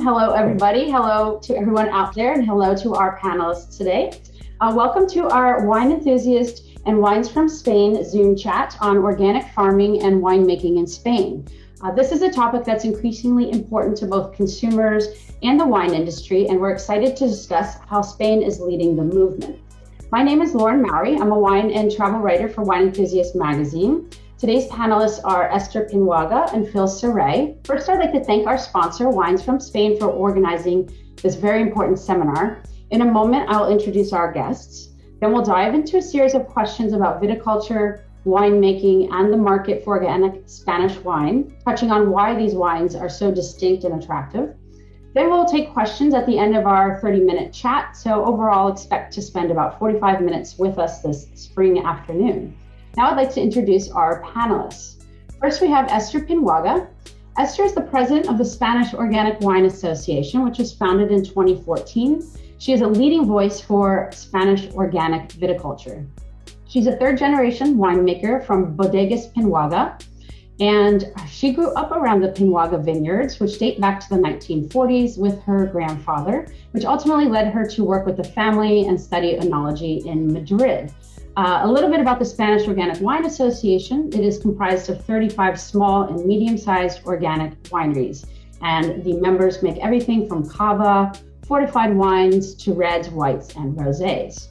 Hello, everybody. Hello to everyone out there, and hello to our panelists today. Welcome to our Wine Enthusiast and Wines from Spain Zoom chat on organic farming and winemaking in Spain. This is a topic that's increasingly important to both consumers and the wine industry, and we're excited to discuss how Spain is leading the movement. My name is Lauren Mowery. I'm a wine and travel writer for Wine Enthusiast magazine. Today's panelists are Esther Pinuaga and Phil Sareil. First, I'd like to thank our sponsor, Wines from Spain, for organizing this very important seminar. In a moment, I'll introduce our guests. Then we'll dive into a series of questions about viticulture, winemaking, and the market for organic Spanish wine, touching on why these wines are so distinct and attractive. Then we'll take questions at the end of our 30-minute chat. So overall, expect to spend about 45 minutes with us this spring afternoon. Now I'd like to introduce our panelists. First, we have Esther Pinuaga. Esther is the president of the Spanish Organic Wine Association, which was founded in 2014. She is a leading voice for Spanish organic viticulture. She's a third-generation winemaker from Bodegas Pinuaga, and she grew up around the Pinuaga vineyards, which date back to the 1940s with her grandfather, which ultimately led her to work with the family and study enology in Madrid. A little bit about the Spanish Organic Wine Association. It is comprised of 35 small and medium-sized organic wineries, and the members make everything from cava, fortified wines, to reds, whites, and rosés.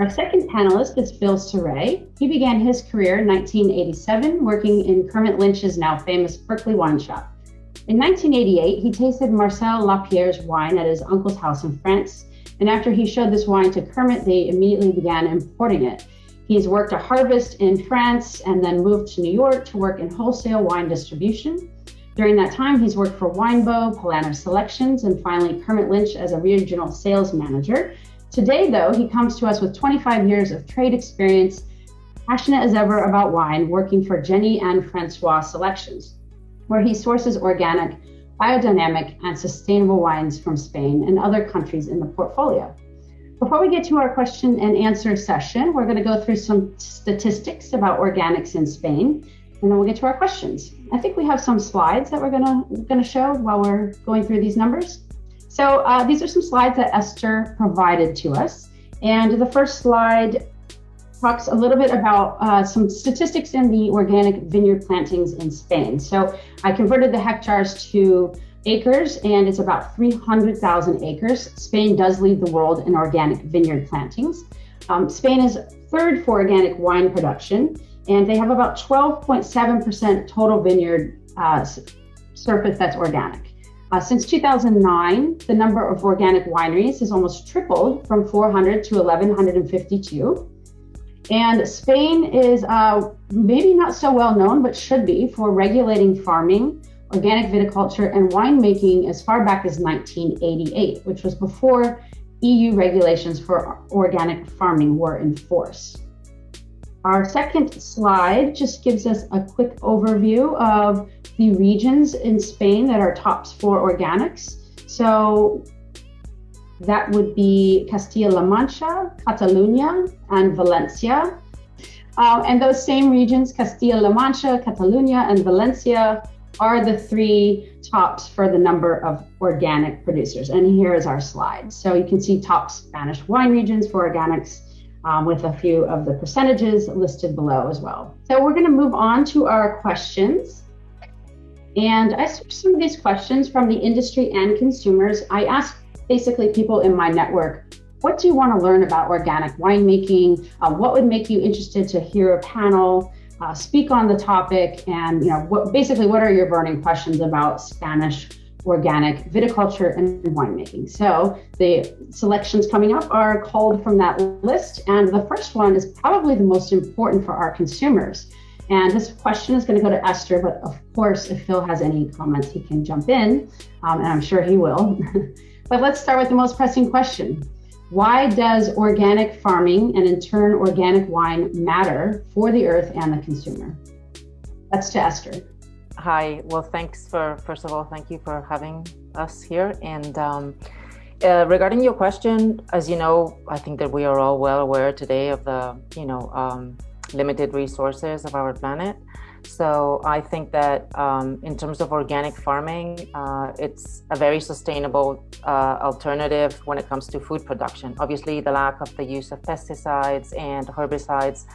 Our second panelist is Phil Sareil. He began his career in 1987 working in Kermit Lynch's now famous Berkeley wine shop. In 1988, he tasted Marcel Lapierre's wine at his uncle's house in France. And after he showed this wine to Kermit, they immediately began importing it. He's worked a harvest in France and then moved to New York to work in wholesale wine distribution. During that time, he's worked for Winebow, Esther Selections, and finally Kermit Lynch as a regional sales manager. Today, though, he comes to us with 25 years of trade experience, passionate as ever about wine, working for Jenny François Selections, where he sources organic, biodynamic, and sustainable wines from Spain and other countries in the portfolio. Before we get to our question and answer session, we're going to go through some statistics about organics in Spain, and then we'll get to our questions. I think we have some slides that we're going to show while we're going through these numbers. So these are some slides that Esther provided to us. And the first slide talks a little bit about some statistics in the organic vineyard plantings in Spain. So I converted the hectares to acres, and it's about 300,000 acres. Spain does lead the world in organic vineyard plantings. Spain is third for organic wine production, and they have about 12.7% total vineyard surface that's organic. Since 2009, the number of organic wineries has almost tripled from 400 to 1,152. And Spain is maybe not so well known, but should be, for regulating farming, organic viticulture, and winemaking as far back as 1988, which was before EU regulations for organic farming were in force. Our second slide just gives us a quick overview of the regions in Spain that are tops for organics. So that would be Castilla-La Mancha, Catalonia, and Valencia. And those same regions, Castilla-La Mancha, Catalonia, and Valencia, are the three tops for the number of organic producers. And here is our slide. So you can see top Spanish wine regions for organics, with a few of the percentages listed below as well. So we're going to move on to our questions. And I searched some of these questions from the industry and consumers. I asked basically people in my network, what do you want to learn about organic winemaking? What would make you interested to hear a panel, speak on the topic? And what are your burning questions about Spanish organic viticulture and winemaking? So the selections coming up are culled from that list. And the first one is probably the most important for our consumers. And this question is going to go to Esther, but of course, if Phil has any comments, he can jump in, and I'm sure he will. But let's start with the most pressing question. Why does organic farming and in turn organic wine matter for the earth and the consumer? That's to Esther. Hi, well, first of all, thank you for having us here. And regarding your question, as you know, I think that we are all well aware today of the, limited resources of our planet. So I think that in terms of organic farming, it's a very sustainable alternative when it comes to food production. Obviously, the lack of the use of pesticides and herbicides,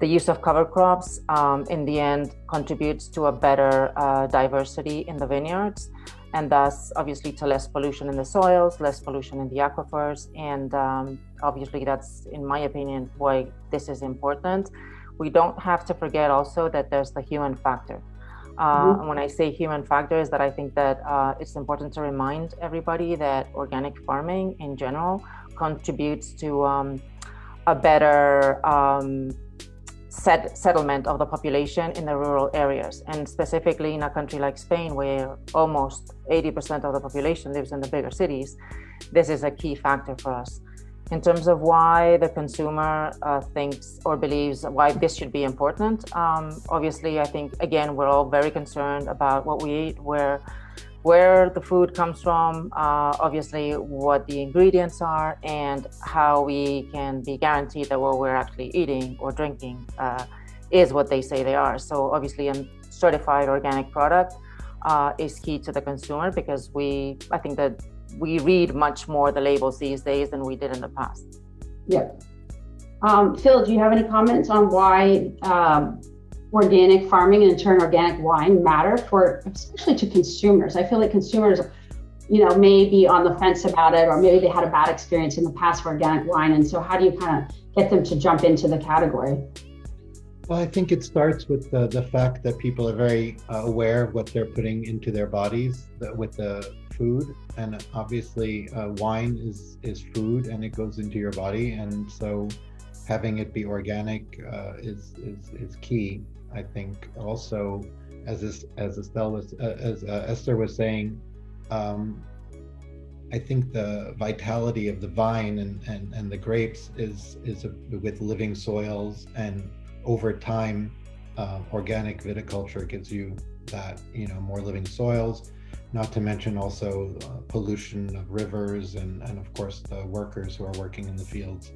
the use of cover crops, in the end contributes to a better diversity in the vineyards, and thus obviously to less pollution in the soils, less pollution in the aquifers. And obviously that's, in my opinion, why this is important. We don't have to forget also that there's the human factor. And when I say human factor, is that I think that it's important to remind everybody that organic farming in general contributes to a better settlement of the population in the rural areas, and specifically in a country like Spain, where almost 80% of the population lives in the bigger cities. This is a key factor for us. In terms of why the consumer thinks or believes why this should be important, obviously, I think, again, we're all very concerned about what we eat, where the food comes from, obviously what the ingredients are, and how we can be guaranteed that what we're actually eating or drinking is what they say they are. So obviously a certified organic product is key to the consumer, because I think that we read much more the labels these days than we did in the past. Yeah. Phil, do you have any comments on why organic farming and in turn organic wine matter for, especially to consumers? I feel like consumers, may be on the fence about it, or maybe they had a bad experience in the past for organic wine. And so how do you kind of get them to jump into the category? Well, I think it starts with the fact that people are very aware of what they're putting into their bodies with the food. And obviously wine is food and it goes into your body. And so having it be organic is key. I think also, as Esther was saying, I think the vitality of the vine and the grapes is with living soils, and over time, organic viticulture gives you that, more living soils. Not to mention also pollution of rivers and of course the workers who are working in the fields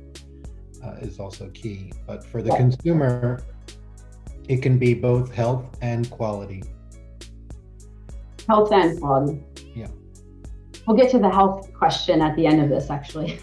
is also key. But for the consumer, it can be both health and quality. Health and quality. Yeah. We'll get to the health question at the end of this, actually.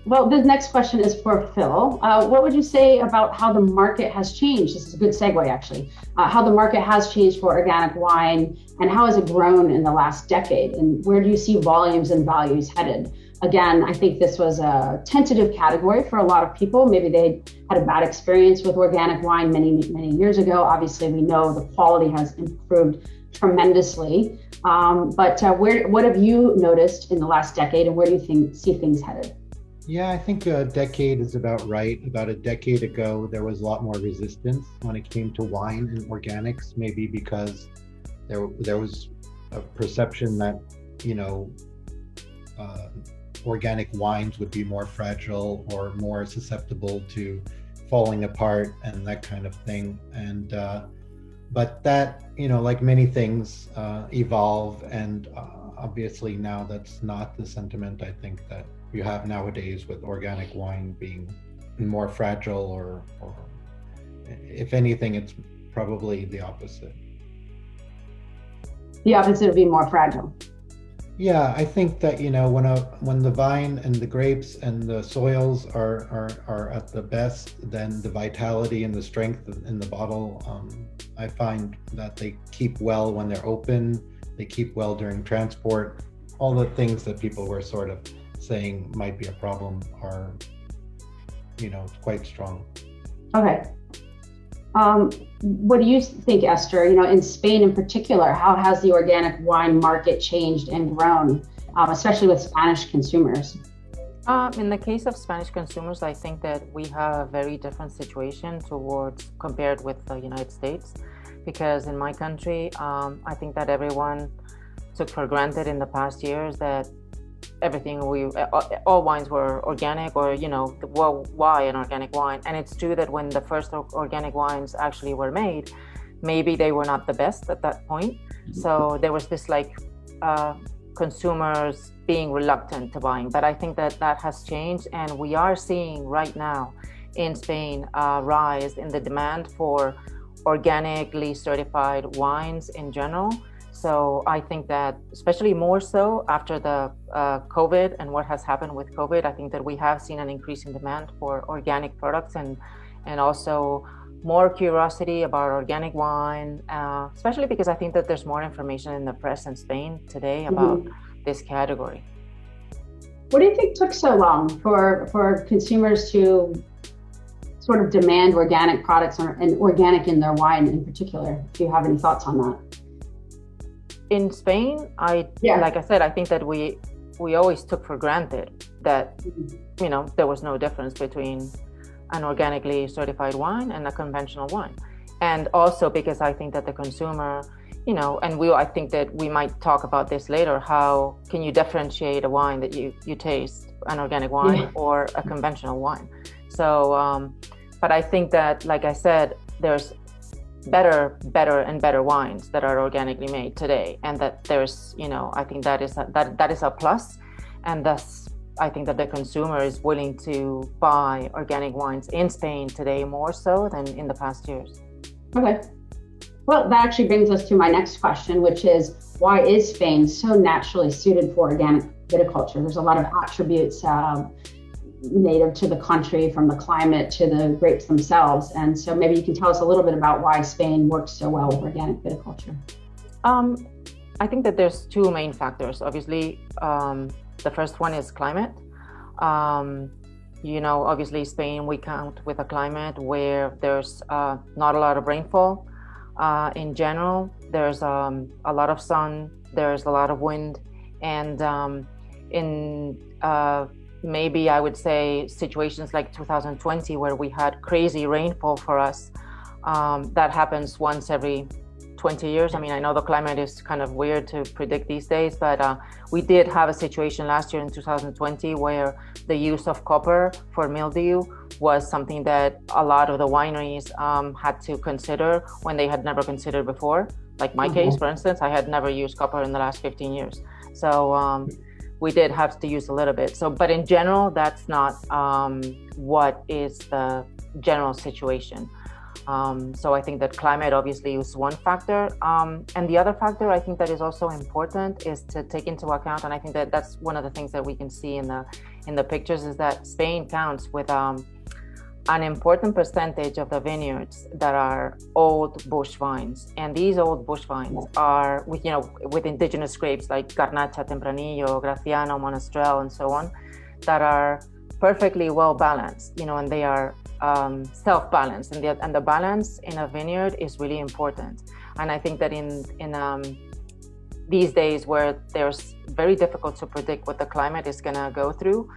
Well, the next question is for Phil. What would you say about how the market has changed? This is a good segue, actually. How the market has changed for organic wine, and how has it grown in the last decade? And where do you see volumes and values headed? Again, I think this was a tentative category for a lot of people. Maybe they had a bad experience with organic wine many, many years ago. Obviously, we know the quality has improved tremendously. But what have you noticed in the last decade, and where do you see things headed? Yeah, I think a decade is about right. About a decade ago, there was a lot more resistance when it came to wine and organics, maybe because there was a perception that, organic wines would be more fragile or more susceptible to falling apart and that kind of thing. And but that, like many things, evolve, and obviously now that's not the sentiment I think that you have nowadays, with organic wine being more fragile, or if anything, it's probably the opposite. The opposite would be more fragile. Yeah, I think that when the vine and the grapes and the soils are at the best, then the vitality and the strength in the bottle, I find that they keep well when they're open, they keep well during transport. All the things that people were sort of saying might be a problem are, quite strong. Okay. What do you think, Esther? In Spain in particular, how has the organic wine market changed and grown, especially with Spanish consumers? In the case of Spanish consumers, I think that we have a very different situation compared with the United States, because in my country, I think that everyone took for granted in the past years that all wines were organic, or why an organic wine? And it's true that when the first organic wines actually were made, maybe they were not the best at that point. So there was this consumers being reluctant to buying. But I think that has changed, and we are seeing right now in Spain rise in the demand for organically certified wines in general. So I think that especially more so after the COVID and what has happened with COVID, I think that we have seen an increase in demand for organic products and also more curiosity about organic wine, especially because I think that there's more information in the press in Spain today about this category. What do you think took so long for consumers to sort of demand organic products and organic in their wine in particular? Do you have any thoughts on that? In Spain, like I said, I think that we always took for granted that, you know, there was no difference between an organically certified wine and a conventional wine. And also because I think that the consumer, you know, and I think that we might talk about this later, how can you differentiate a wine that you taste, an organic wine or a conventional wine? So, but I think that, like I said, there's better and better wines that are organically made today, and that there's, you know, I think that is a plus, and thus I think that the consumer is willing to buy organic wines in Spain today more so than in the past years. Okay. Well, that actually brings us to my next question, which is, why is Spain so naturally suited for organic viticulture? There's a lot of attributes native to the country, from the climate to the grapes themselves. And so maybe you can tell us a little bit about why Spain works so well with organic viticulture. I think that there's two main factors. Obviously, the first one is climate. You know, obviously Spain, we count with a climate where there's not a lot of rainfall. In general, there's a lot of sun, there's a lot of wind, and in maybe I would say situations like 2020 where we had crazy rainfall for us, that happens once every 20 years. I mean, I know the climate is kind of weird to predict these days, but we did have a situation last year in 2020 where the use of copper for mildew was something that a lot of the wineries had to consider when they had never considered before. Like my case, for instance, I had never used copper in the last 15 years. So we did have to use a little bit. So, but in general, that's not what is the general situation. So I think that climate obviously is one factor. And the other factor I think that is also important is to take into account, and I think that that's one of the things that we can see in the pictures, is that Spain counts with an important percentage of the vineyards that are old bush vines. And these old bush vines are with indigenous grapes like Garnacha, Tempranillo, Graciano, Monastrell, and so on, that are perfectly well balanced, and they are self-balanced, and the balance in a vineyard is really important. And I think that in these days where there's very difficult to predict what the climate is going to go through,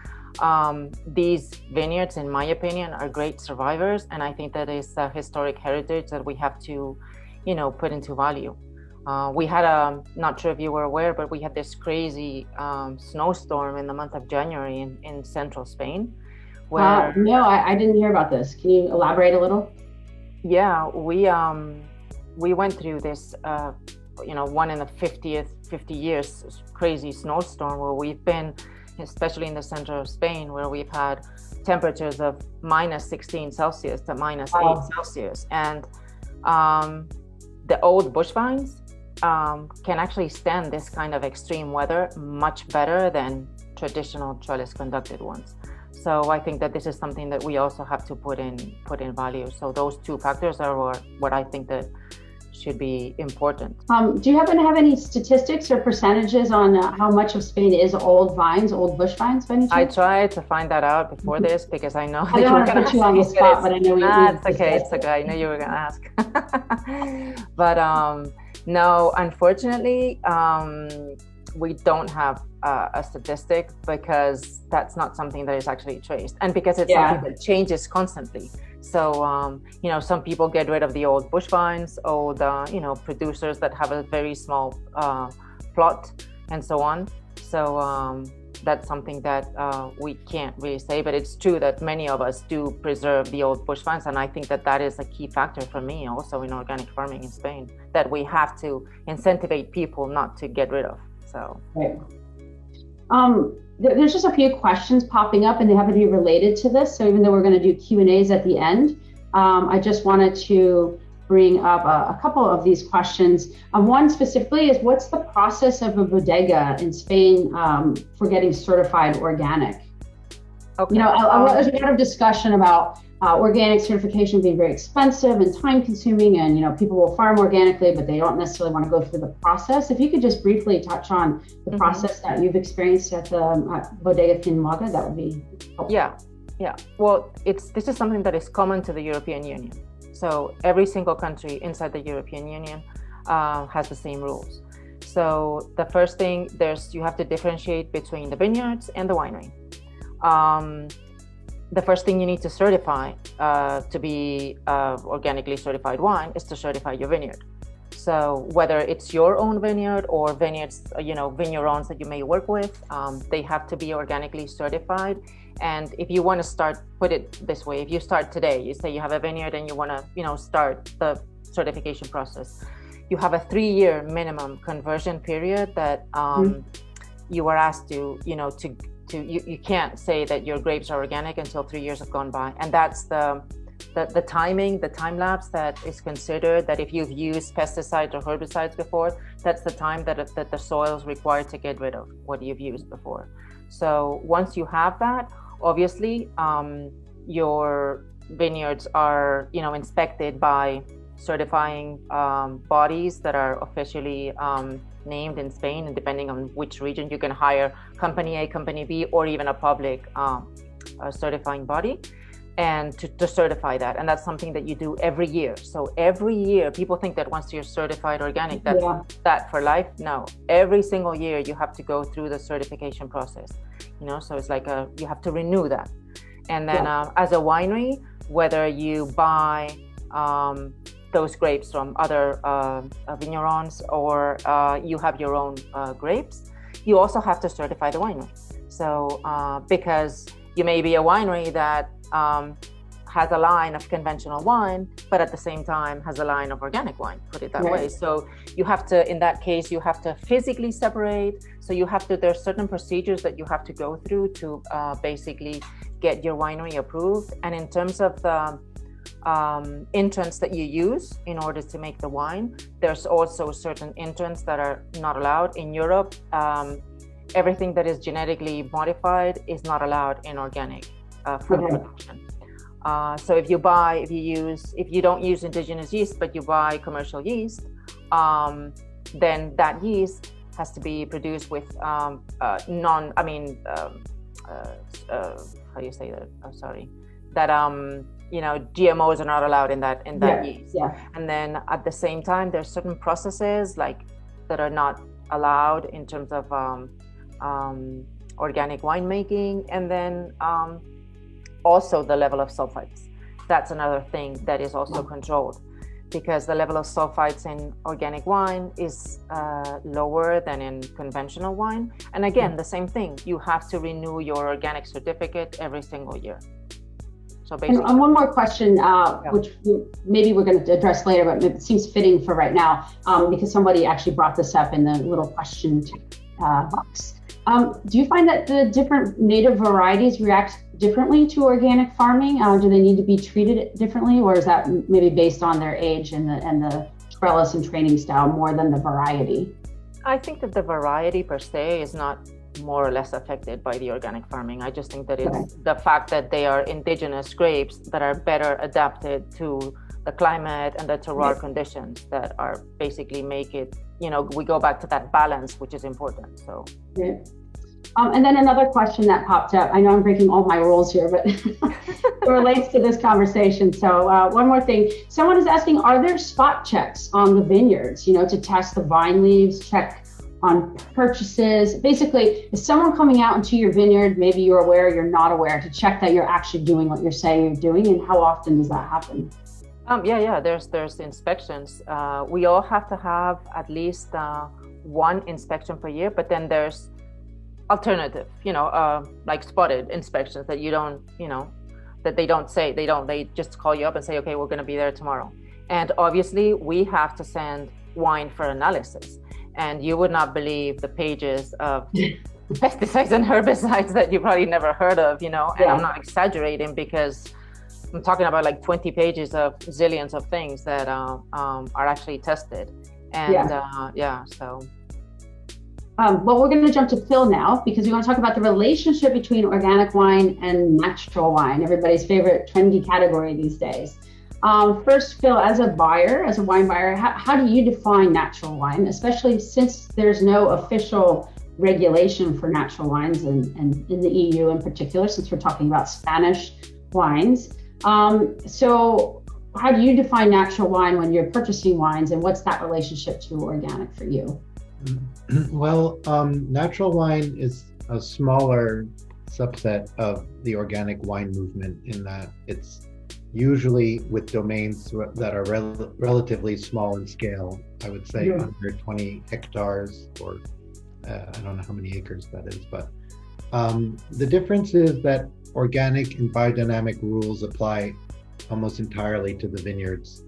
these vineyards, in my opinion, are great survivors, and I think that is a historic heritage that we have to, put into value. We had not sure if you were aware, but we had this crazy snowstorm in the month of January in central Spain. Where, no, I didn't hear about this. Can you elaborate a little? Yeah, we went through this, one in the 50 years crazy snowstorm, where we've been, especially in the center of Spain, where we've had temperatures of minus 16 Celsius to minus 8 Celsius. And the old bush vines can actually stand this kind of extreme weather much better than traditional trellis conducted ones. So I think that this is something that we also have to put in value. So those two factors are what I think that should be important. Do you happen to have any statistics or percentages on how much of Spain is old bush vines by any chance? I tried to find that out before this, because I know I don't want to put you on the spot, but I know it's okay. I know you were going to ask. But no, unfortunately, we don't have a statistic, because that's not something that is actually traced, and because it's something that changes constantly. So, some people get rid of the old bush vines, old, producers that have a very small plot, and so on. So that's something that we can't really say, but it's true that many of us do preserve the old bush vines, and I think that that is a key factor for me also in organic farming in Spain, that we have to incentivize people not to get rid of. So. Right. there's just a few questions popping up, and they happen to be related to this. So even though we're going to do Q&As at the end, I just wanted to bring up a couple of these questions. One specifically is, what's the process of a bodega in Spain for getting certified organic? Okay. You know, there's a lot of discussion about organic certification being very expensive and time consuming, and, you know, people will farm organically, but they don't necessarily want to go through the process. If you could just briefly touch on the process that you've experienced at the Bodega Pinuaga, that would be helpful. Yeah. Well, this is something that is common to the European Union. So every single country inside the European Union has the same rules. So the first thing, you have to differentiate between the vineyards and the winery. The first thing you need to certify to be organically certified wine is to certify your vineyard. So whether it's your own vineyard or vineyards, vignerons that you may work with, they have to be organically certified. And if you want to start, put it this way, if you start today, you say you have a vineyard and you want to, start the certification process, you have a 3-year minimum conversion period that you are asked to, you can't say that your grapes are organic until 3 years have gone by. And that's the timing, the time lapse that is considered, that if you've used pesticides or herbicides before, that's the time that the soil is required to get rid of what you've used before. So once you have that, obviously your vineyards are, inspected by certifying bodies that are officially named in Spain, and depending on which region, you can hire company A, company B, or even a public certifying body, and to certify that. And that's something that you do every year. So every year, people think that once you're certified organic, that's that for life. No, every single year you have to go through the certification process, so it's like you have to renew that. And then as a winery, whether you buy those grapes from other vignerons or you have your own grapes, you also have to certify the winery. So because you may be a winery that has a line of conventional wine, but at the same time has a line of organic wine, put it that way. So you have to, in that case, you have to physically separate. So there's certain procedures that you have to go through to basically get your winery approved. And in terms of the entrants that you use in order to make the wine, there's also certain entrants that are not allowed. In Europe, everything that is genetically modified is not allowed in organic food production. So if you don't use indigenous yeast, but you buy commercial yeast, then that yeast has to be produced with how do you say that? I'm sorry. That GMOs are not allowed in that yeast. Yeah. And then at the same time, there's certain processes that are not allowed in terms of organic winemaking, and then also the level of sulfites. That's another thing that is also controlled, because the level of sulfites in organic wine is lower than in conventional wine. And again, the same thing, you have to renew your organic certificate every single year. So basically, and one more question, which maybe we're going to address later, but it seems fitting for right now, because somebody actually brought this up in the little question box. Do you find that the different native varieties react differently to organic farming? Do they need to be treated differently, or is that maybe based on their age and the trellis and training style more than the variety? I think that the variety per se is not more or less affected by the organic farming. I just think that it's the fact that they are indigenous grapes that are better adapted to the climate and the terroir conditions that are basically make it, we go back to that balance, which is important. So. Yeah. And then another question that popped up. I know I'm breaking all my rules here, but it relates to this conversation. So one more thing. Someone is asking, are there spot checks on the vineyards, to test the vine leaves, check on purchases? Basically, is someone coming out into your vineyard, maybe you're aware, you're not aware, to check that you're actually doing what you're saying you're doing, and how often does that happen? There's inspections. We all have to have at least one inspection per year, but then there's alternative, like spotted inspections that you don't, that they don't say, they just call you up and say, okay, we're going to be there tomorrow. And obviously we have to send wine for analysis. And you would not believe the pages of pesticides and herbicides that you probably never heard of, and Yeah. I'm not exaggerating because I'm talking about like 20 pages of zillions of things that are actually tested. And so. Well, we're going to jump to Phil now because we want to talk about the relationship between organic wine and natural wine, everybody's favorite trendy category these days. First, Phil, as a wine buyer, how do you define natural wine, especially since there's no official regulation for natural wines and in the EU in particular, since we're talking about Spanish wines. So how do you define natural wine when you're purchasing wines, and what's that relationship to organic for you? Well, natural wine is a smaller subset of the organic wine movement in that it's usually with domains that are relatively small in scale. I would say under 20 hectares, or I don't know how many acres that is, but the difference is that organic and biodynamic rules apply almost entirely to the vineyards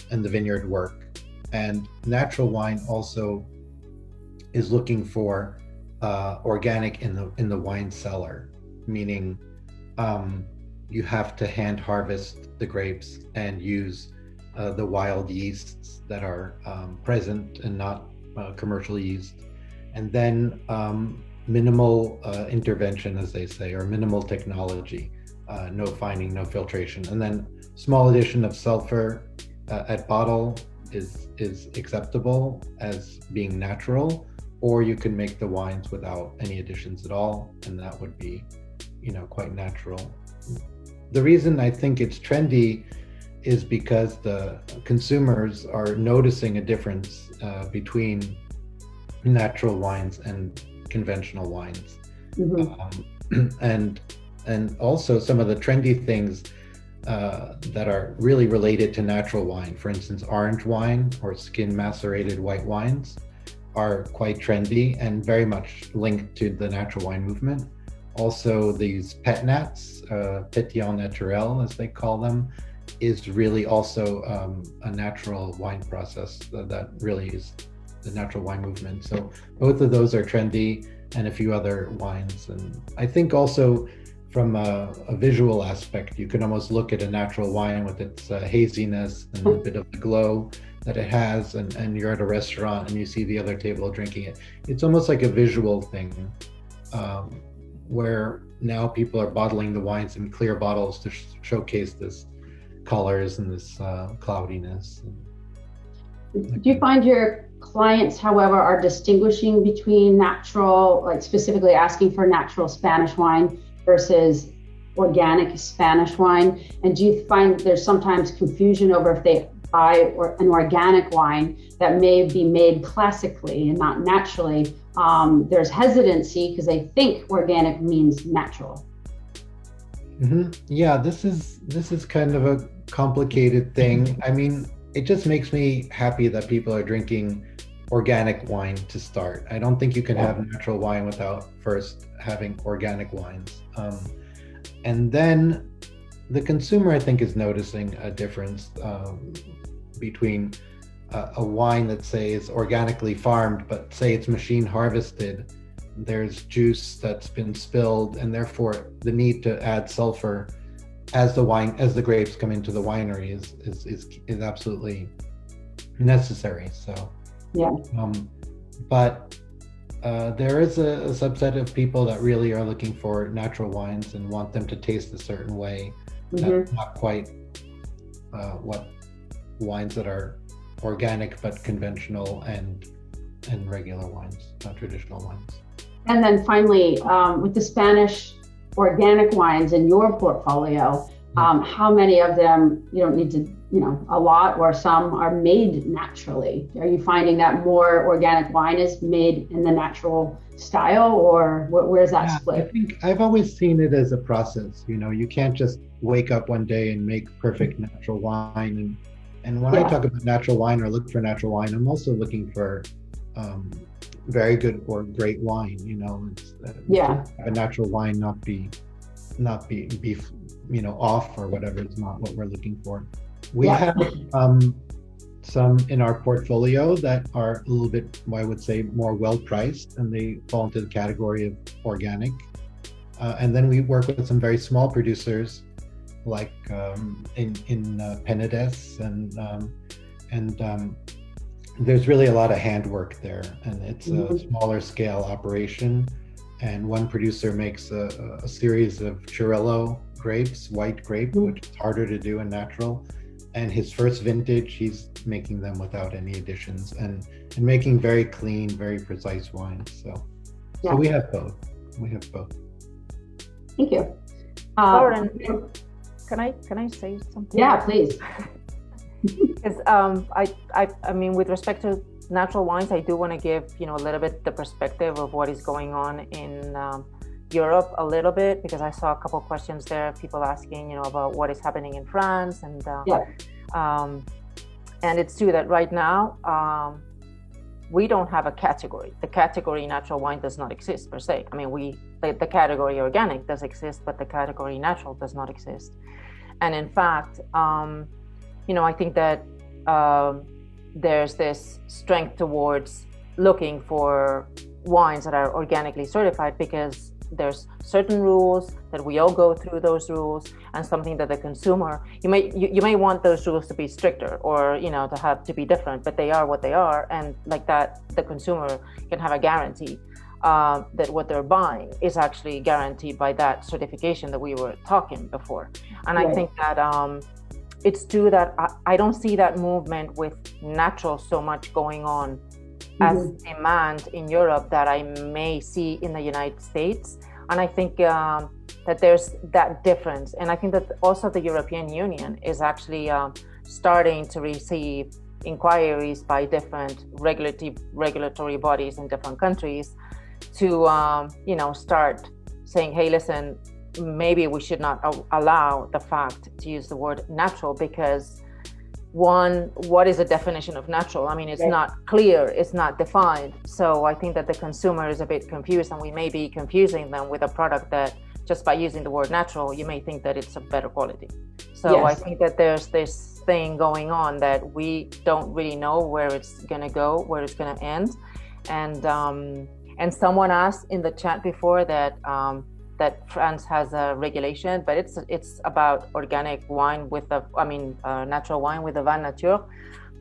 and the vineyard work. And natural wine also is looking for organic in the wine cellar, meaning you have to hand harvest the grapes and use the wild yeasts that are present and not commercial yeast. And then minimal intervention, as they say, or minimal technology, no fining, no filtration. And then small addition of sulfur at bottle is acceptable as being natural, or you can make the wines without any additions at all, and that would be, quite natural. The reason I think it's trendy is because the consumers are noticing a difference between natural wines and conventional wines. And also some of the trendy things that are really related to natural wine, for instance, orange wine or skin macerated white wines, are quite trendy and very much linked to the natural wine movement. Also, these pet nats, pétillant naturel, as they call them, is really also a natural wine process that really is the natural wine movement. So both of those are trendy, and a few other wines. And I think also from a visual aspect, you can almost look at a natural wine with its haziness and a bit of the glow that it has, and you're at a restaurant and you see the other table drinking it. It's almost like a visual thing, where now people are bottling the wines in clear bottles to showcase this colors and this cloudiness. Do you find your clients, however, are distinguishing between natural, like specifically asking for natural Spanish wine versus organic Spanish wine? And do you find there's sometimes confusion over if they buy an organic wine that may be made classically and not naturally? There's hesitancy because they think organic means natural. Yeah, this is kind of a complicated thing. I mean, it just makes me happy that people are drinking organic wine to start. I don't think you can have natural wine without first having organic wines. And then the consumer, I think, is noticing a difference between a wine that, say, is organically farmed, but say it's machine harvested. There's juice that's been spilled, and therefore the need to add sulfur as the grapes come into the winery is absolutely necessary. So but there is a subset of people that really are looking for natural wines and want them to taste a certain way. That's not quite what wines that are organic but conventional and regular wines, not traditional wines. And then finally, with the Spanish organic wines in your portfolio, how many of them, you don't need to, a lot or some are made naturally? Are you finding that more organic wine is made in the natural style, or where's that split? I think I've always seen it as a process. You can't just wake up one day and make perfect natural wine. And when I talk about natural wine or look for natural wine, I'm also looking for very good or great wine. A natural wine not be off or whatever is not what we're looking for. We have some in our portfolio that are a little bit, I would say, more well-priced, and they fall into the category of organic. And then we work with some very small producers, like in Penedès, and there's really a lot of handwork there, and it's a smaller scale operation. And one producer makes a series of Churello grapes, white grape, which is harder to do in natural. And his first vintage, he's making them without any additions and making very clean, very precise wines. So we have both. Thank you. Lauren, can I say something? Yeah, please. Because I mean, with respect to natural wines, I do want to give a little bit the perspective of what is going on in Europe a little bit, because I saw a couple questions there, people asking about what is happening in France, and it's true that right now we don't have a category. The category natural wine does not exist per se. I mean, the category organic does exist, but the category natural does not exist. And in fact, I think that there's this strength towards looking for wines that are organically certified, because there's certain rules that we all go through those rules, and something that the consumer, you may want those rules to be stricter, or to be different, but they are what they are, and like that the consumer can have a guarantee that what they're buying is actually guaranteed by that certification that we were talking before. And I think that it's true that I don't see that movement with natural so much going on as demand in Europe that I may see in the United States. And I think that there's that difference. And I think that also the European Union is actually starting to receive inquiries by different regulatory bodies in different countries to start saying, hey, listen, maybe we should not allow the fact to use the word natural, because one, what is the definition of natural? I mean, it's not clear, it's not defined. So I think that the consumer is a bit confused, and we may be confusing them with a product that just by using the word natural, you may think that it's of better quality. So I think that there's this thing going on that we don't really know where it's going to go, where it's going to end. And someone asked in the chat before that France has a regulation, but it's about organic wine natural wine with the Vin Nature,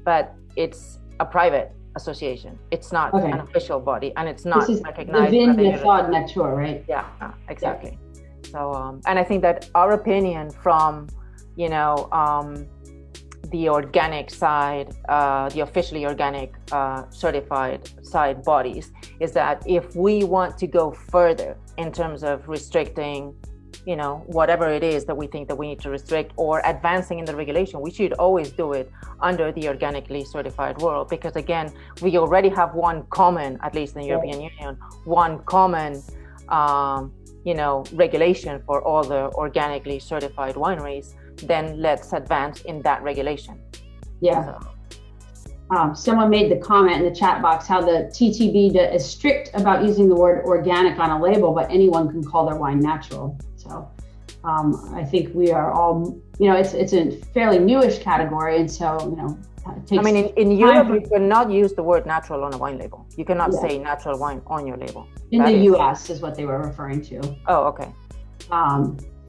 but it's a private association. It's not an official body, and it's not recognized. The Vin Nature, right? Yeah, exactly. Yeah. So, and I think that our opinion from, the organic side, the officially organic certified side bodies, is that if we want to go further in terms of restricting, whatever it is that we think that we need to restrict, or advancing in the regulation, we should always do it under the organically certified world. Because again, we already have one common, at least in the European Union, one common, regulation for all the organically certified wineries. Then let's advance in that regulation. Yeah. So. Someone made the comment in the chat box how the TTB is strict about using the word organic on a label, but anyone can call their wine natural. So I think we are all, it's a fairly newish category. And so, it takes in Europe, you cannot use the word natural on a wine label. You cannot say natural wine on your label. In the US is what they were referring to. Oh, okay.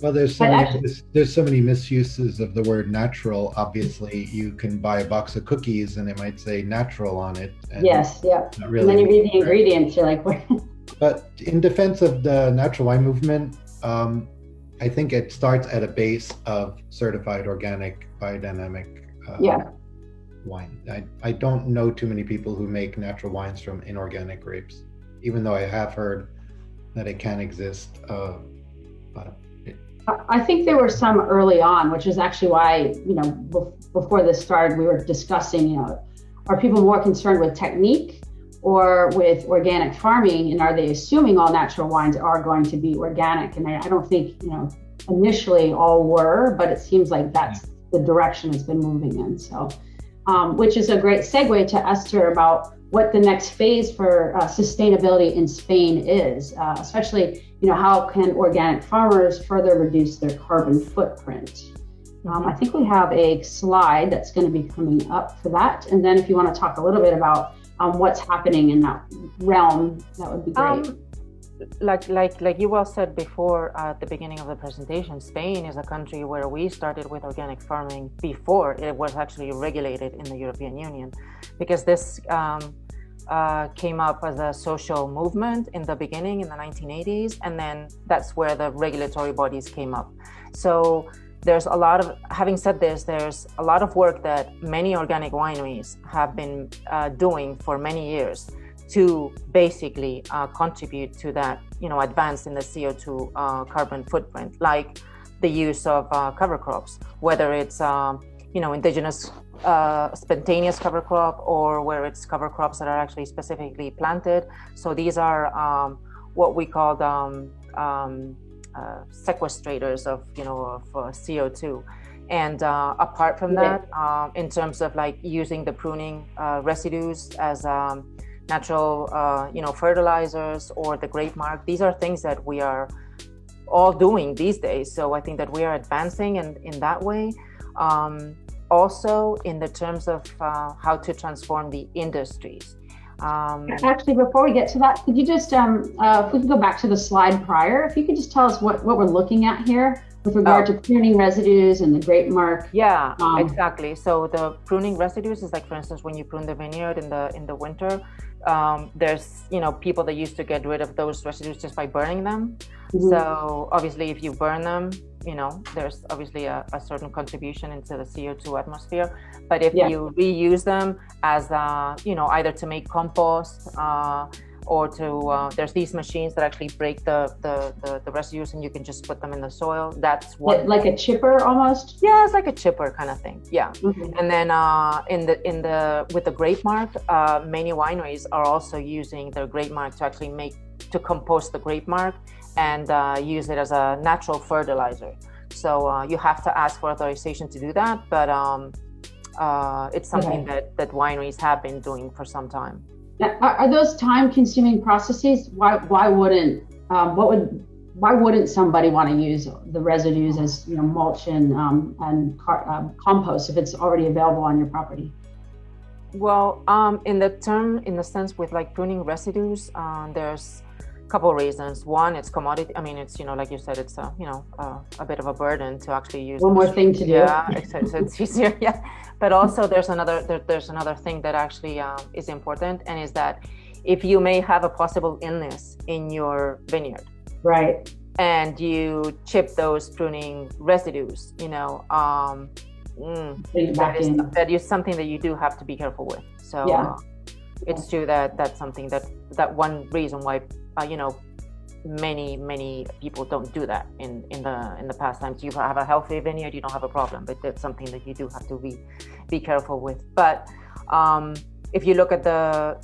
Well, there's so many misuses of the word natural. Obviously, you can buy a box of cookies and it might say natural on it. And not really, and then you read the ingredients, you're like, what? But in defense of the natural wine movement, I think it starts at a base of certified organic biodynamic wine. I don't know too many people who make natural wines from inorganic grapes, even though I have heard that it can exist. I think there were some early on, which is actually why, before this started, we were discussing, are people more concerned with technique or with organic farming? And are they assuming all natural wines are going to be organic? And I don't think, initially all were, but it seems like that's the direction it's been moving in. So, which is a great segue to Esther about what the next phase for sustainability in Spain is, especially, how can organic farmers further reduce their carbon footprint? I think we have a slide that's going to be coming up for that. And then if you want to talk a little bit about what's happening in that realm, that would be great. Like you well said before at the beginning of the presentation, Spain is a country where we started with organic farming before it was actually regulated in the European Union, because this came up as a social movement in the beginning in the 1980s, and then that's where the regulatory bodies came up. So there's a lot of, having said this, there's a lot of work that many organic wineries have been doing for many years to basically contribute to that, advance in the CO2 carbon footprint, like the use of cover crops, whether it's, indigenous spontaneous cover crop, or where it's cover crops that are actually specifically planted. So these are what we call sequestrators of CO2. And apart from that, in terms of like using the pruning residues as natural, fertilizers, or the grape mark. These are things that we are all doing these days. So I think that we are advancing in that way. Also, in the terms of how to transform the industries. Actually, before we get to that, could you just, if we could go back to the slide prior, if you could just tell us what we're looking at here with regard to pruning residues and the grape mark. Yeah, exactly. So the pruning residues is like, for instance, when you prune the vineyard in the winter, there's people that used to get rid of those residues just by burning them. Mm-hmm. So obviously, if you burn them, there's obviously a certain contribution into the CO2 atmosphere. But if you reuse them as either to make compost, or to there's these machines that actually break the residues, and you can just put them in the soil. That's one, like a chipper almost. Yeah, it's like a chipper kind of thing. Yeah. Mm-hmm. And then with the grape mark, many wineries are also using their grape mark to actually compost the grape mark and use it as a natural fertilizer. So you have to ask for authorization to do that, but it's something that wineries have been doing for some time. Are those time-consuming processes? Why wouldn't somebody want to use the residues as mulch and compost if it's already available on your property? Well, in the sense with like pruning residues, there's a couple of reasons. One, it's commodity. I mean, it's like you said, it's a bit of a burden to actually use. One more thing to do. Yeah, it's easier. Yeah. But also there's another thing that actually is important, and is that if you may have a possible illness in your vineyard, right, and you chip those pruning residues, that is something that you do have to be careful with. So it's true that that's something that one reason why many people don't do that in the past times. You have a healthy vineyard, you don't have a problem, but that's something that you do have to be careful with. But if you look at the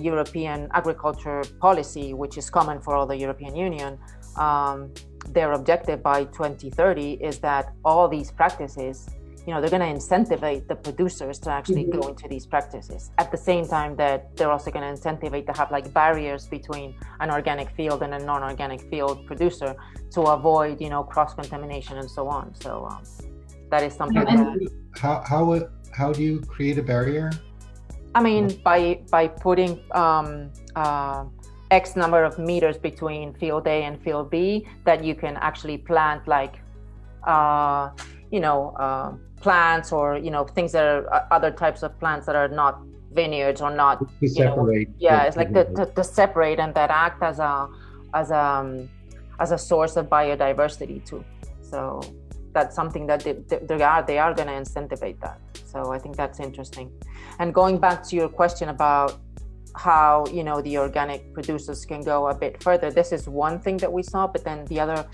European agriculture policy, which is common for all the European Union, their objective by 2030 is that all these practices, they're going to incentivize the producers to actually go into these practices. At the same time that they're also going to incentivize to have like barriers between an organic field and a non-organic field producer to avoid, cross-contamination and so on. So that is something. How do you create a barrier? I mean, by putting X number of meters between field A and field B, that you can actually plant like, plants or things that are other types of plants that are not vineyards or not to separate. It's like to separate, and that act as a source of biodiversity too. So that's something that they are going to incentivize that. So I think that's interesting. And going back to your question about how the organic producers can go a bit further, this is one thing that we saw, but then the other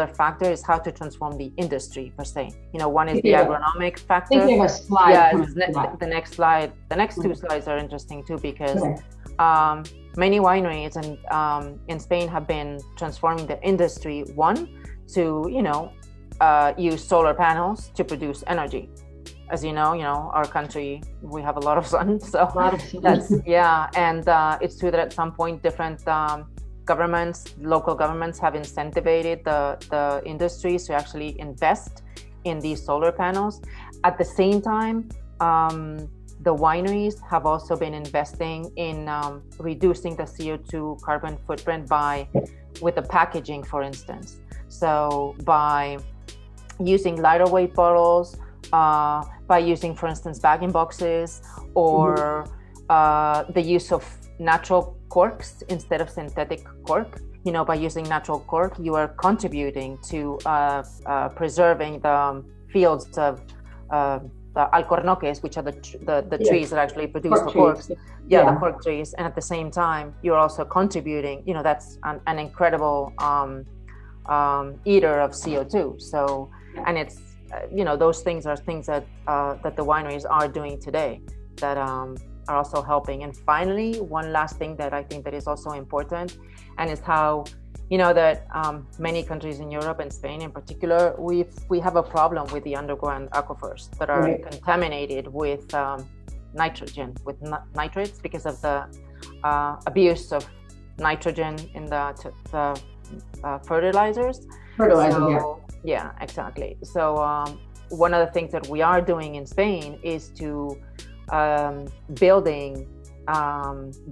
factor is how to transform the industry per se. One is the agronomic factor. I think you have a slide. The next slide, the next two slides are interesting too, because many wineries in Spain have been transforming the industry, one, to use solar panels to produce energy. As you know, our country, we have a lot of sun, so that's and it's true that at some point different local governments have incentivized the industries to actually invest in these solar panels. At the same time, the wineries have also been investing in reducing the CO2 carbon footprint with the packaging, for instance. So by using lighter weight bottles, by using, for instance, bag-in boxes, or the use of natural corks instead of synthetic cork. By using natural cork, you are contributing to preserving the fields of the alcornoques, which are the trees that actually produce the corks. The cork trees. And at the same time, you're also contributing, that's an incredible eater of CO2. So, and it's, those things are things that the wineries are doing today that are also helping. And finally, one last thing that I think that is also important, and is how, that many countries in Europe and Spain in particular, we have a problem with the underground aquifers that are contaminated with nitrogen, with nitrates, because of the abuse of nitrogen in the fertilizers. Yeah, exactly. So one of the things that we are doing in Spain is to building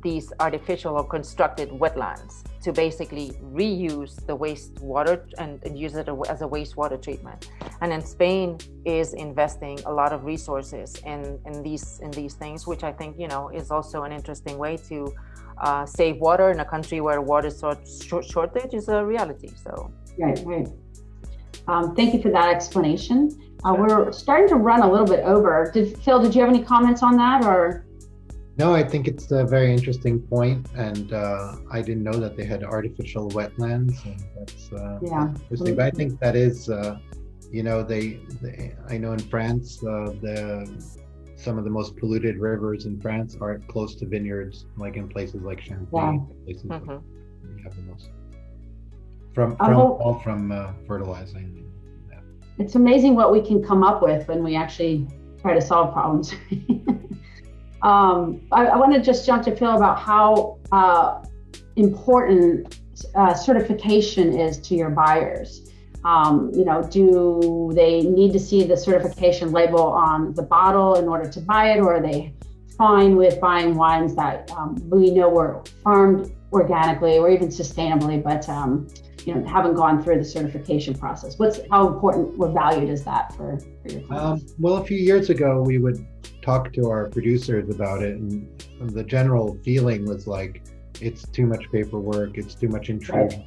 these artificial or constructed wetlands to basically reuse the wastewater and use it as a wastewater treatment. And then Spain is investing a lot of resources in these things, which I think is also an interesting way to save water in a country where water shortage is a reality. So right. Thank you for that explanation. We're starting to run a little bit over. Phil, did you have any comments on that, or? No, I think it's a very interesting point, and I didn't know that they had artificial wetlands, and that's interesting. But I think that is, I know in France, some of the most polluted rivers in France are close to vineyards, like in places like Champagne, places where we have the most from fertilizing. It's amazing what we can come up with when we actually try to solve problems. I want to just jump to Phil about how important certification is to your buyers. Do they need to see the certification label on the bottle in order to buy it, or are they fine with buying wines that we know were farmed organically or even sustainably, but haven't gone through the certification process? How important or valued is that for your clients? Well, a few years ago, we would talk to our producers about it, and the general feeling was like, it's too much paperwork, it's too much intrusion.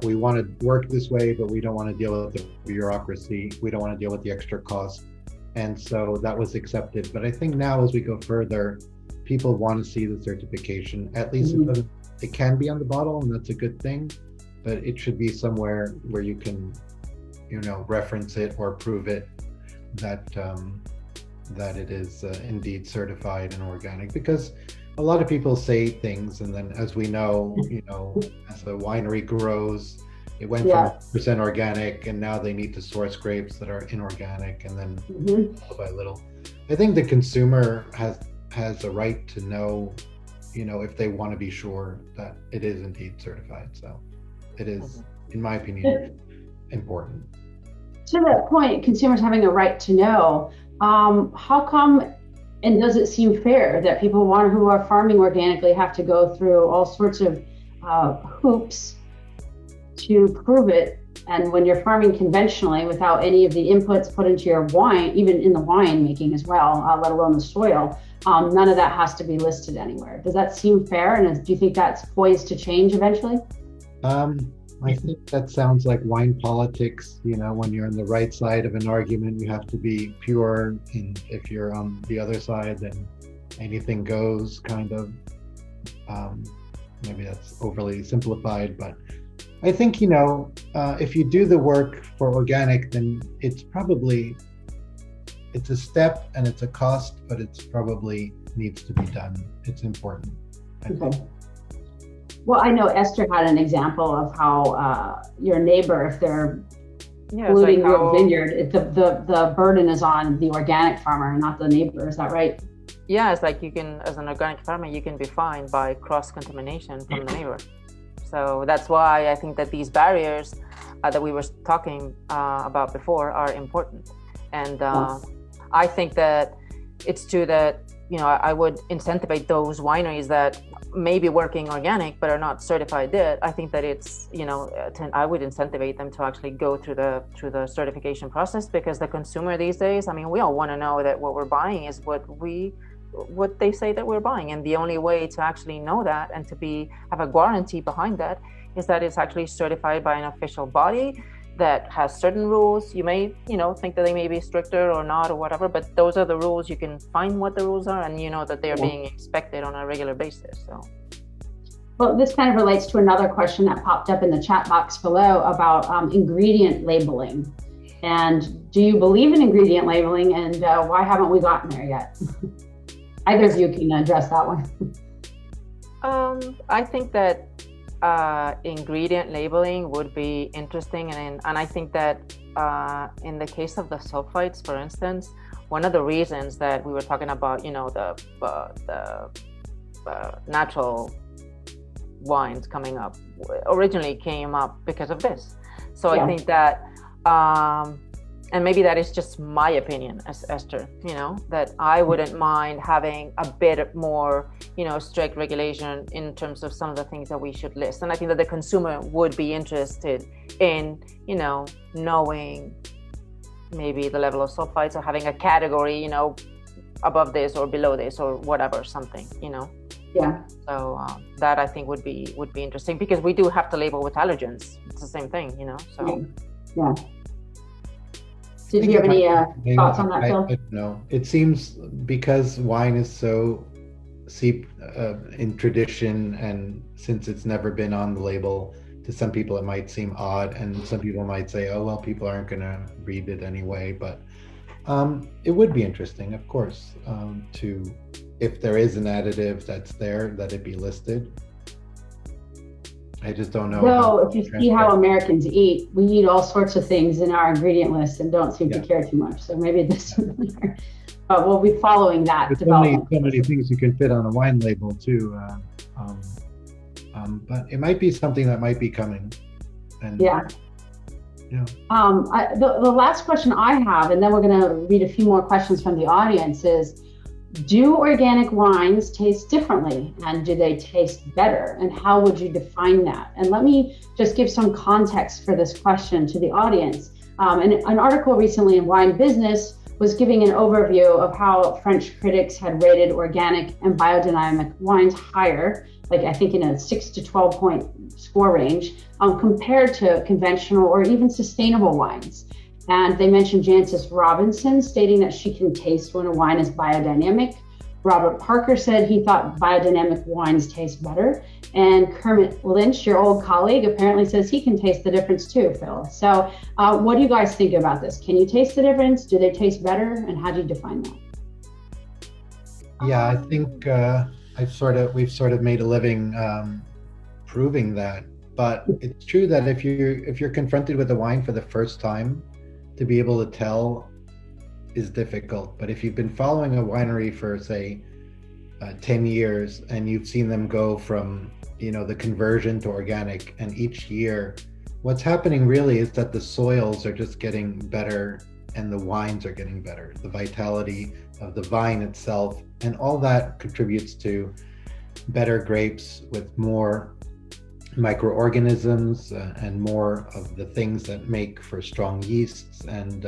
We want to work this way, but we don't want to deal with the bureaucracy. We don't want to deal with the extra cost. And so that was accepted. But I think now, as we go further, people want to see the certification. At least it can be on the bottle, and that's a good thing. But it should be somewhere where you can, reference it or prove it that it is indeed certified and organic. Because a lot of people say things, and then, as we know, as the winery grows, it went from % organic, and now they need to source grapes that are inorganic, and then little by little. I think the consumer has a right to know, if they want to be sure that it is indeed certified. So it is, in my opinion, important. To that point, consumers having a right to know, how come, and does it seem fair that people who are farming organically have to go through all sorts of hoops to prove it? And when you're farming conventionally without any of the inputs put into your wine, even in the wine making as well, let alone the soil, none of that has to be listed anywhere. Does that seem fair? And do you think that's poised to change eventually? I think that sounds like wine politics. When you're on the right side of an argument, you have to be pure. And if you're on the other side, then anything goes, kind of. Maybe that's overly simplified, but I think, if you do the work for organic, then it's a step and it's a cost, but it's probably needs to be done. It's important. Okay. Well, I know Esther had an example of how your neighbor, if they're polluting your vineyard, the burden is on the organic farmer, not the neighbor. Is that right? Yeah, it's like you can, as an organic farmer, you can be fined by cross-contamination from the neighbor. So that's why I think that these barriers that we were talking about before are important. And I think that it's true that, I would incentivize those wineries that may be working organic but are not certified yet. I think that it's, I would incentivize them to actually go through the certification process, because the consumer these days, we all want to know that what we're buying is what they say that we're buying. And the only way to actually know that and to have a guarantee behind that is that it's actually certified by an official body that has certain rules. You may, think that they may be stricter or not or whatever, but those are the rules. You can find what the rules are, and you know that they're being inspected on a regular basis. So, well, this kind of relates to another question that popped up in the chat box below about ingredient labeling. And do you believe in ingredient labeling, and why haven't we gotten there yet? Either of you can address that one. I think that ingredient labeling would be interesting, and I think that in the case of the sulfites, for instance, one of the reasons that we were talking about, the natural wines coming up originally came up because of this. So I think that, and maybe that is just my opinion, as Esther, that I wouldn't mind having a bit more, strict regulation in terms of some of the things that we should list. And I think that the consumer would be interested in, knowing maybe the level of sulfites, or having a category, above this or below this or whatever, something, Yeah. So that I think would be interesting, because we do have to label with allergens. It's the same thing, so. Yeah. Did you have any thoughts on that, Phil? No, it seems because wine is so steeped in tradition, and since it's never been on the label, to some people it might seem odd, and some people might say, oh, well, people aren't going to read it anyway. But it would be interesting, of course, to, if there is an additive that's there, that it be listed. I just don't know. No, if you see how Americans eat, we eat all sorts of things in our ingredient list and don't seem to care too much. So maybe this, but we'll be following that development. So many things you can fit on a wine label too. But it might be something that might be coming. And, yeah. The last question I have, and then we're going to read a few more questions from the audience, is, do organic wines taste differently, and do they taste better, and how would you define that? And let me just give some context for this question to the audience. An article recently in Wine Business was giving an overview of how French critics had rated organic and biodynamic wines higher, like I think in a 6 to 12 point score range, compared to conventional or even sustainable wines. And they mentioned Jancis Robinson stating that she can taste when a wine is biodynamic. Robert Parker said he thought biodynamic wines taste better. And Kermit Lynch, your old colleague, apparently says he can taste the difference too, Phil. So what do you guys think about this? Can you taste the difference? Do they taste better? And how do you define that? Yeah, I think we've sort of made a living proving that. But it's true that if you're confronted with a wine for the first time, to be able to tell is difficult. But if you've been following a winery for, say, 10 years, and you've seen them go from, the conversion to organic, and each year, what's happening really is that the soils are just getting better and the wines are getting better. The vitality of the vine itself, and all that contributes to better grapes with more microorganisms and more of the things that make for strong yeasts and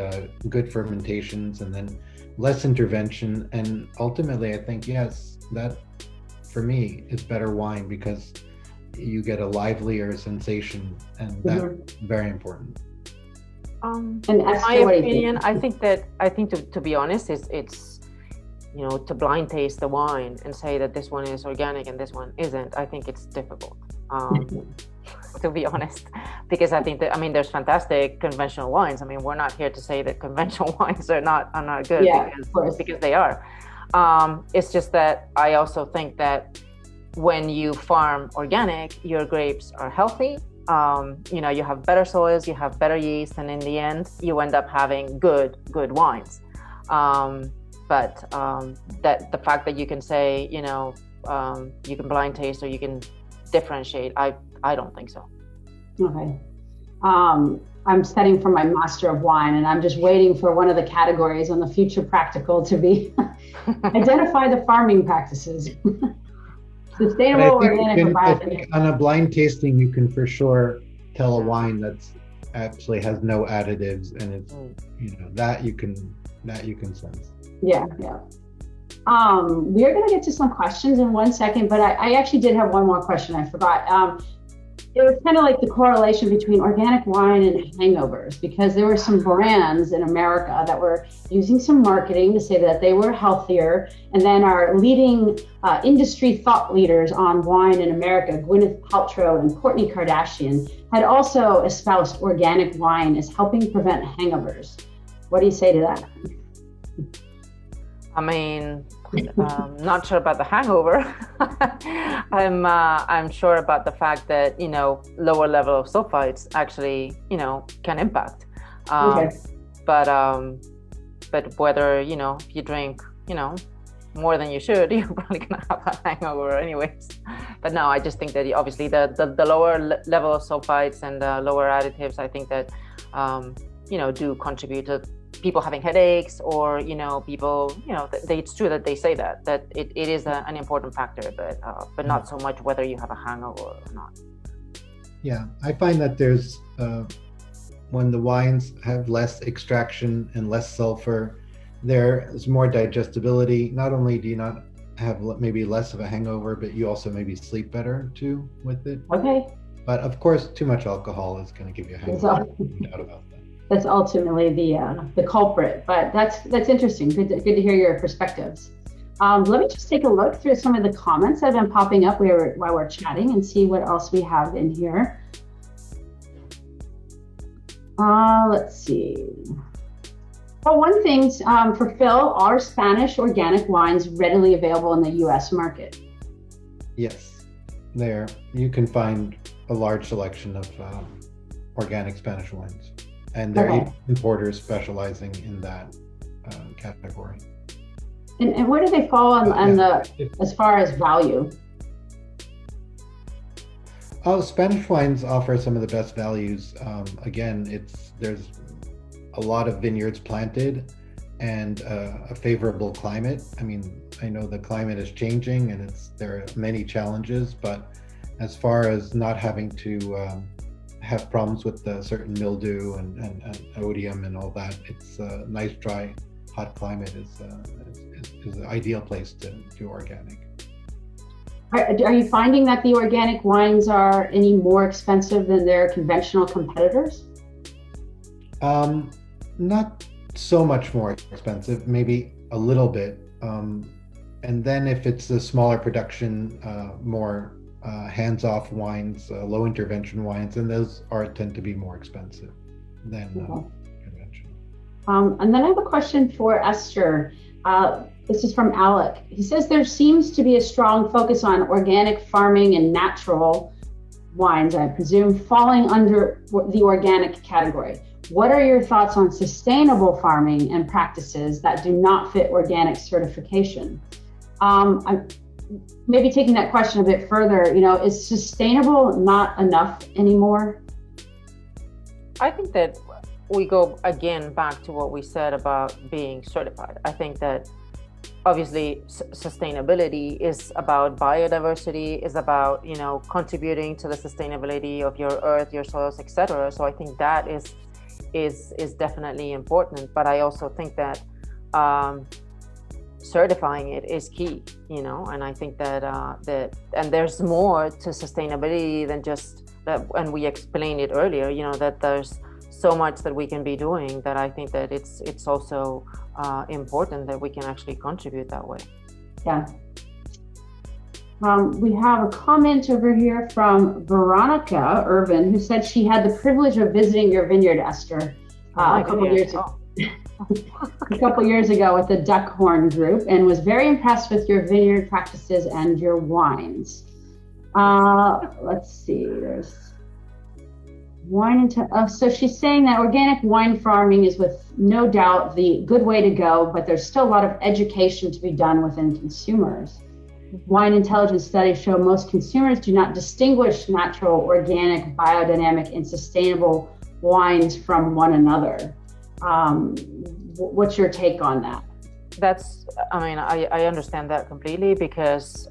good fermentations, and then less intervention. And ultimately, I think, yes, that for me is better wine, because you get a livelier sensation, and that's very important. And in Esther, my opinion, I think to be honest, it's to blind taste the wine and say that this one is organic and this one isn't. I think it's difficult. To be honest, because I think that, there's fantastic conventional wines. We're not here to say that conventional wines are not good, because they are. It's just that I also think that when you farm organic, your grapes are healthy. You have better soils, you have better yeast, and in the end, you end up having good wines. But that the fact that you can say, you can blind taste or you can differentiate, I I don't think so. Okay. I'm studying for my Master of Wine, and I'm just waiting for one of the categories on the future practical to be identify the farming practices. Sustainable, organic, or I think biodynamic. on a blind tasting, you can for sure tell a wine that's actually has no additives, and it's that you can sense. Yeah. We are going to get to some questions in 1 second, but I actually did have one more question I forgot. It was kind of like the correlation between organic wine and hangovers, because there were some brands in America that were using some marketing to say that they were healthier. And then our leading industry thought leaders on wine in America, Gwyneth Paltrow and Kourtney Kardashian, had also espoused organic wine as helping prevent hangovers. What do you say to that? I mean, not sure about the hangover. I'm sure about the fact that lower level of sulfites actually can impact. Okay. But whether if you drink more than you should, you're probably gonna have a hangover anyways. But no, I just think that obviously the lower level of sulfites and the lower additives, I think that do contribute to people having headaches, or people it's true that they say that it is an important factor, but not so much whether you have a hangover or not. Yeah, I find that there's when the wines have less extraction and less sulfur, there is more digestibility. Not only do you not have maybe less of a hangover, but you also maybe sleep better too with it. Okay. But of course, too much alcohol is going to give you a hangover. No doubt about that. That's ultimately the culprit, but that's interesting. Good to hear your perspectives. Let me just take a look through some of the comments that have been popping up while we're chatting and see what else we have in here. Let's see. Well, one thing for Phil, are Spanish organic wines readily available in the U.S. market? Yes, there you can find a large selection of organic Spanish wines. And there are importers specializing in that category. And where do they fall on as far as value? Spanish wines offer some of the best values. Again, there's a lot of vineyards planted and a favorable climate. I mean, I know the climate is changing and there are many challenges, but as far as not having to have problems with certain mildew and odium and all that, it's a nice, dry, hot climate is an ideal place to do organic. Are you finding that the organic wines are any more expensive than their conventional competitors? Not so much more expensive, maybe a little bit. And then if it's a smaller production, more hands-off wines, low intervention wines, and those tend to be more expensive than conventional. And then I have a question for Esther. This is from Alec. He says there seems to be a strong focus on organic farming and natural wines, I presume, falling under the organic category. What are your thoughts on sustainable farming and practices that do not fit organic certification? Maybe taking that question a bit further, is sustainable not enough anymore? I think that we go again back to what we said about being certified. I think that obviously sustainability is about biodiversity, is about contributing to the sustainability of your earth, your soils, etc. So I think that is definitely important. But I also think that certifying it is key, and I think that and there's more to sustainability than just that. And we explained it earlier, that there's so much that we can be doing, that I think that it's also important that we can actually contribute that way. Yeah. We have a comment over here from Veronica Irvin, who said she had the privilege of visiting your vineyard, Esther, a couple years ago. A couple years ago with the Duckhorn Group, and was very impressed with your vineyard practices and your wines. Let's see, there's wine so she's saying that organic wine farming is with no doubt the good way to go, but there's still a lot of education to be done within consumers. Wine intelligence studies show most consumers do not distinguish natural, organic, biodynamic, and sustainable wines from one another. What's your take on that? I understand that completely, because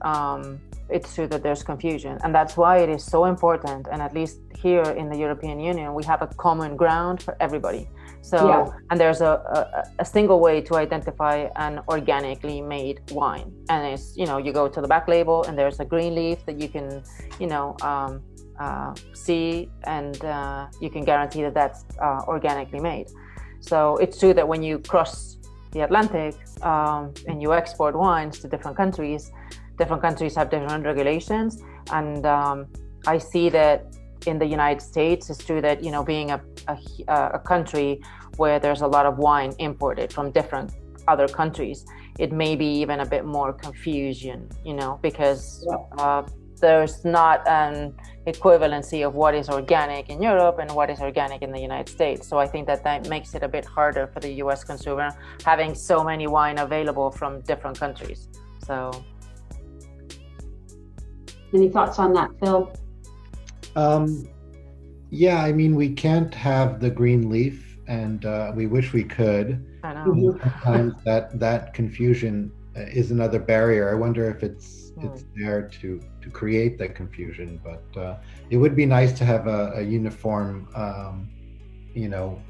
it's true that there's confusion, and that's why it is so important. And at least here in the European Union, we have a common ground for everybody. So, and there's a single way to identify an organically made wine, and it's, you go to the back label and there's a green leaf that you can, see, and you can guarantee that that's organically made. So it's true that when you cross the Atlantic and you export wines to different countries have different regulations. And I see that in the United States, it's true that, being a country where there's a lot of wine imported from different other countries, it may be even a bit more confusion, because there's not an equivalency of what is organic in Europe and what is organic in the United States. So I think that makes it a bit harder for the US consumer, having so many wine available from different countries. So, any thoughts on that, Phil? We can't have the green leaf, and we wish we could. I know. Sometimes that confusion is another barrier. I wonder if it's there to create that confusion, but it would be nice to have a uniform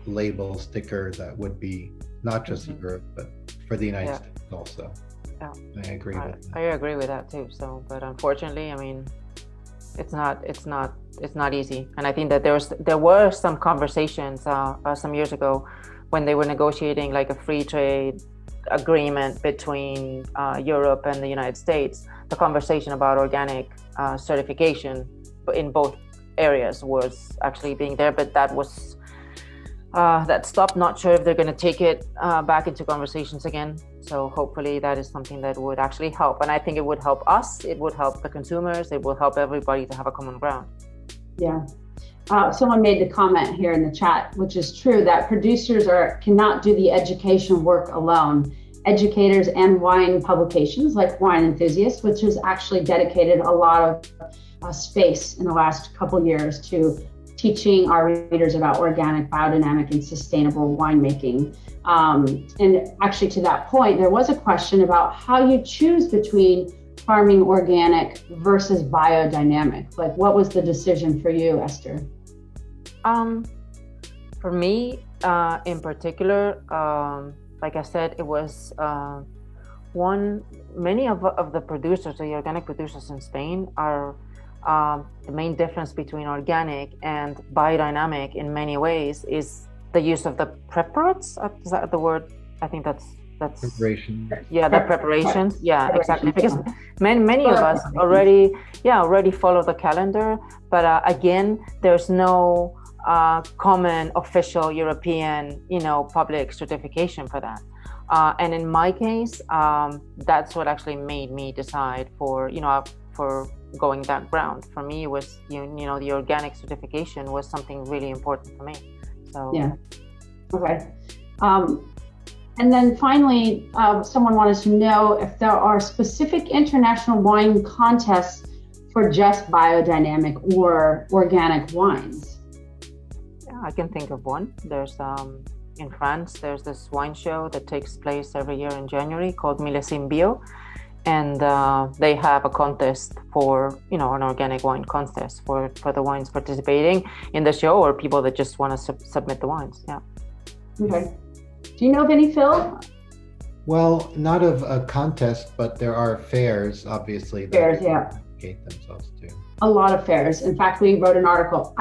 label sticker that would be not just Europe, but for the United States also. Yeah. I agree with that. I agree with that too. So, but unfortunately, it's not easy. And I think that there were some conversations some years ago when they were negotiating like a free trade agreement between Europe and the United States. The conversation about organic certification in both areas was actually being there, but that stopped. Not sure if they're going to take it back into conversations again. So hopefully that is something that would actually help. And I think it would help us, it would help the consumers, it will help everybody to have a common ground. Yeah. Someone made the comment here in the chat, which is true, that producers cannot do the education work alone. Educators and wine publications like Wine Enthusiast, which has actually dedicated a lot of space in the last couple years to teaching our readers about organic, biodynamic, and sustainable winemaking. And actually, to that point, there was a question about how you choose between farming organic versus biodynamic. Like, what was the decision for you, Esther? For me, in particular, like I said, it was many of the producers, the organic producers in Spain, are the main difference between organic and biodynamic in many ways is the use of the preparates. Is that the word? I think that's preparation. Yeah, the preparations. Yeah, exactly. Because many of us already follow the calendar, but again, there's no common official European, public certification for that. And in my case, that's what actually made me decide for going that route. For me, it was, the organic certification was something really important for me. So yeah. Okay. And then finally, someone wanted to know if there are specific international wine contests for just biodynamic or organic wines. Yeah, I can think of one. There's in France, there's this wine show that takes place every year in January called Millésime Bio, and they have a contest for, an organic wine contest for the wines participating in the show, or people that just want to submit the wines. Yeah. Okay. Do you know of any, Phil? Well, not of a contest, but there are fairs, obviously. Fairs, yeah. Educate themselves too. A lot of fairs. In fact, I wrote an article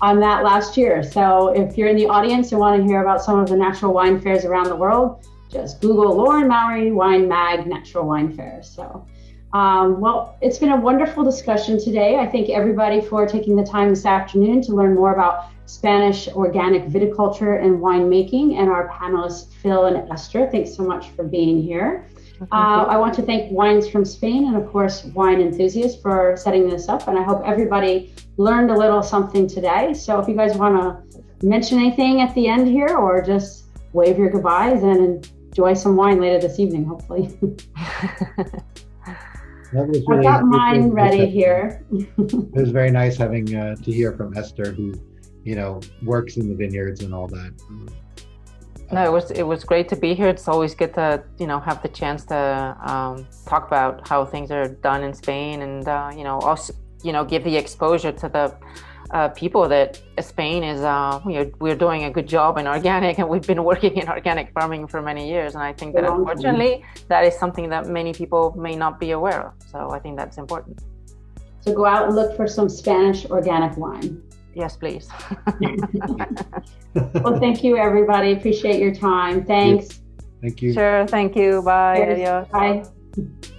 on that last year. So if you're in the audience and want to hear about some of the natural wine fairs around the world, just Google Lauren Mowery Wine Mag Natural Wine Fairs. So, well, it's been a wonderful discussion today. I thank everybody for taking the time this afternoon to learn more about Spanish organic viticulture and winemaking, and our panelists, Phil and Esther. Thanks so much for being here. I want to thank Wines from Spain and, of course, Wine Enthusiast for setting this up. And I hope everybody learned a little something today. So if you guys want to mention anything at the end here, or just wave your goodbyes and enjoy some wine later this evening, hopefully. I've got mine ready here. It was very nice having to hear from Esther, who, works in the vineyards and all that. No, it was great to be here. It's always good to have the chance to talk about how things are done in Spain, and also give the exposure to the people that Spain is. We're doing a good job in organic, and we've been working in organic farming for many years. And I think that unfortunately that is something that many people may not be aware of. So I think that's important. So go out and look for some Spanish organic wine. Yes, please. Well, thank you, everybody. Appreciate your time. Thanks. Thank you. Sure. Thank you. Bye. Cheers. Adios. Bye.